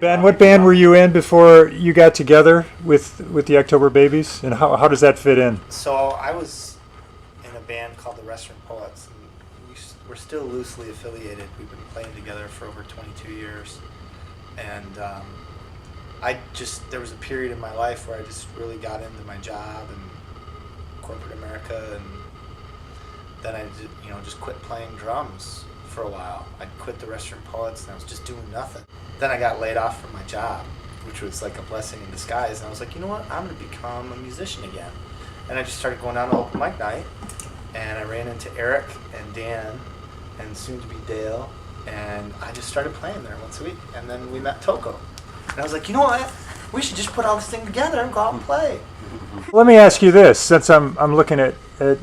Ben, what band were you in before you got together with the October Babies, and how does that fit in? So I was in a band called the Restroom Poets, and we're still loosely affiliated. We've been playing together for over 22 years, and there was a period in my life where I just really got into my job and corporate America, and then I just quit playing drums for a while. I quit the Restroom Poets, and I was just doing nothing. Then I got laid off from my job, which was like a blessing in disguise, and I was like, you know what, I'm going to become a musician again. And I just started going down to open mic night, and I ran into Erik and Dan, and soon to be Dale, and I just started playing there once a week, and then we met Toko. And I was like, you know what, we should just put all this thing together and go out and play. Let me ask you this, since I'm looking at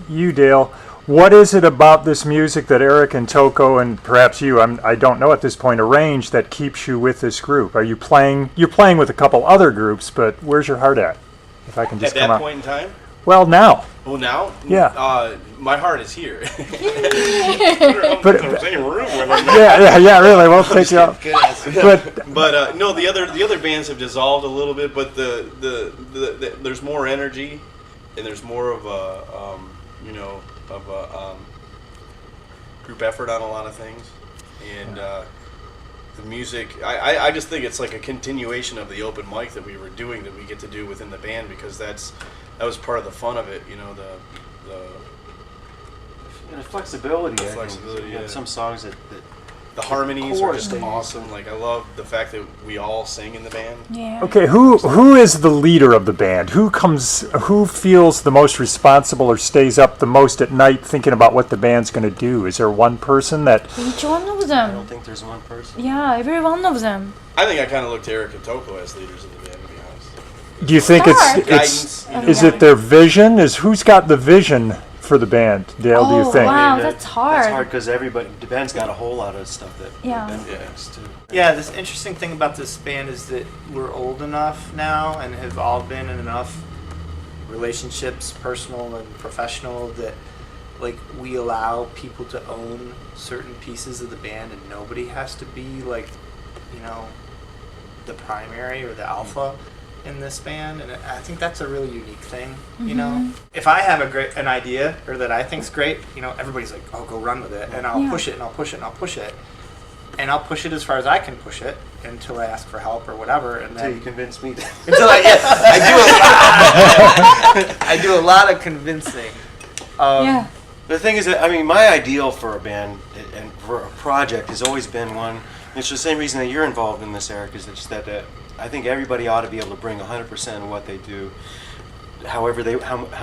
you, Dale. What is it about this music that Erik and Toko and perhaps you, I don't know at this point, arranged that keeps you with this group? Are you playing? You're playing with a couple other groups, but where's your heart at? If I can just at come that out. point in time. Well, now. Well, now. Yeah. My heart is here. But same room with them. yeah, really. We'll take you out. But no, the other bands have dissolved a little bit, but the there's more energy, and there's more of a group effort on a lot of things, and the music. I just think it's like a continuation of the open mic that we were doing, that we get to do within the band, because that was part of the fun of it. The flexibility. The flexibility. Yeah. Some songs that the harmonies are just awesome. Like, I love the fact that we all sing in the band. Yeah. Okay, who is the leader of the band? Who feels the most responsible or stays up the most at night thinking about what the band's going to do? Is there one person that... Each one of I them. don't think there's one person. Yeah, every one of them. I think I kind of looked to Erik and Toko as leaders of the band, to be honest. Do you think Guidance, is it their vision? Who's got the vision for the band, Dale, do you think? Wow, I mean, that's hard. That's hard because the band's got a whole lot of stuff that Ben brings too. Yeah, this interesting thing about this band is that we're old enough now and have all been in enough relationships, personal and professional, that like we allow people to own certain pieces of the band, and nobody has to be like, the primary or the alpha in this band, and I think that's a really unique thing. If I have an idea or that I think's great, everybody's like, oh, go run with it, and I'll push it and I'll push it and I'll push it, and I'll push it as far as I can push it until I ask for help or whatever, and Until then you convince me. until I do a lot of convincing. The thing is that, my ideal for a band and for a project has always been one. It's the same reason that you're involved in this, Erik, is just that I think everybody ought to be able to bring 100% of what they do, how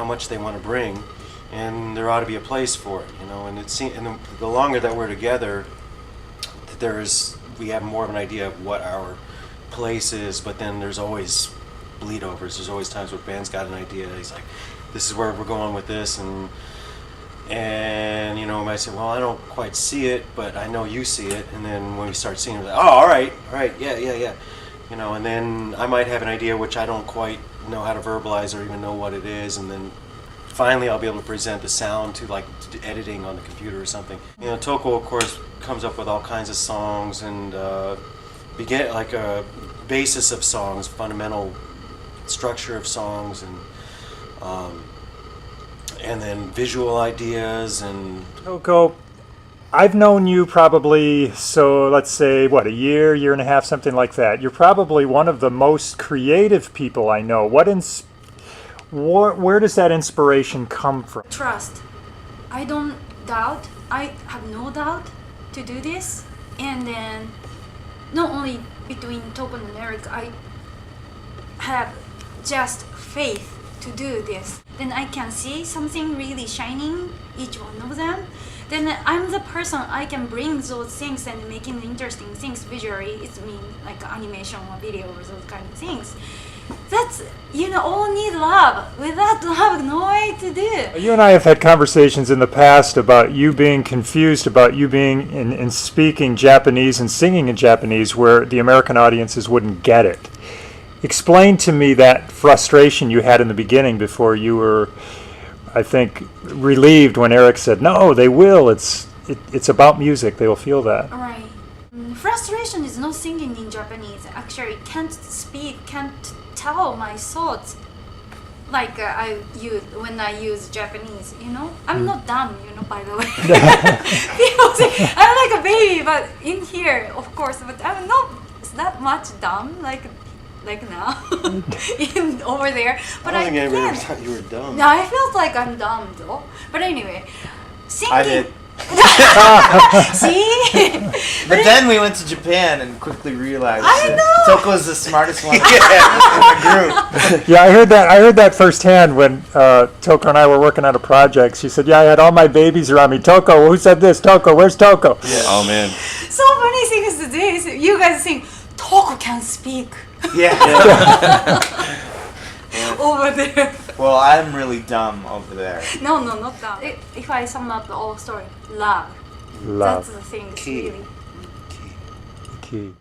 much they want to bring, and there ought to be a place for it, And the longer that we're together, we have more of an idea of what our place is. But then there's always bleedovers. There's always times where band's got an idea. He's like, this is where we're going with this, and I might say, well, I don't quite see it, but I know you see it. And then when we start seeing it, we're like, oh, all right, yeah. And then I might have an idea which I don't quite know how to verbalize or even know what it is, and then finally I'll be able to present the sound to editing on the computer or something. Toko, of course, comes up with all kinds of songs and begin like a basis of songs, fundamental structure of songs, and then visual ideas and. Toko, I've known you probably, so let's say, a year and a half, something like that. You're probably one of the most creative people I know. Where does that inspiration come from? Trust. I don't doubt. I have no doubt to do this. And then, not only between Toko and Erik, I have just faith to do this. Then I can see something really shining, each one of them. Then I'm the person I can bring those things and making interesting things visually. It's like animation or video or those kind of things. That's, all need love. Without love, no way to do. You and I have had conversations in the past about you being confused about you being in speaking Japanese and singing in Japanese where the American audiences wouldn't get it. Explain to me that frustration you had in the beginning before you were, I think, relieved when Erik said, no, they will. It's about music. They will feel that. Right. Frustration is not singing in Japanese. Actually, can't speak, can't tell my thoughts like I use when I use Japanese. You know, I'm not dumb. You know, by the way. People say I'm like a baby, but in here, of course, but I'm not that much dumb like now in over there. But I don't think anybody ever can't. thought you were dumb. No, I felt like I'm dumb though. But anyway, singing. I did. See? But then we went to Japan and quickly realized I that know. Toko's the smartest one in the group. Yeah, I heard that firsthand when Toko and I were working on a project. She said, "Yeah, I had all my babies around me. Toko, who said this? Toko, where's Toko?" Oh man. So funny thing is today, you guys think Toko can speak Yeah. over there. Well, I'm really dumb over there. No, not that. If I sum up the whole story, love. Love. That's the thing. Key. Really. Key.